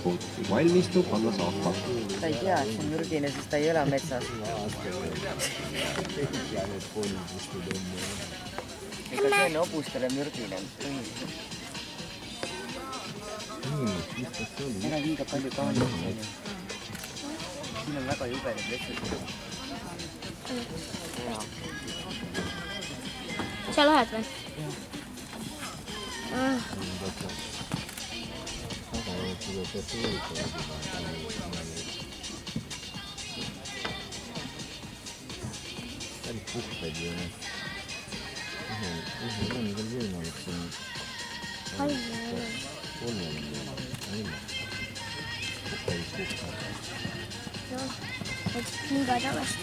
poolt valmistub alla saapa. Ta ei tea, et see on mürgine, sest ta ei ela metsas. Ega see on hobustele mürgine põhiliselt. Ega liiga palju kaanimisi. Siin on väga jubedad vetsud. Sa lähed või? päris puhkad ju need. Ühel on küll võimalik siin kolmel päris puhkad. Et hinga tagasi.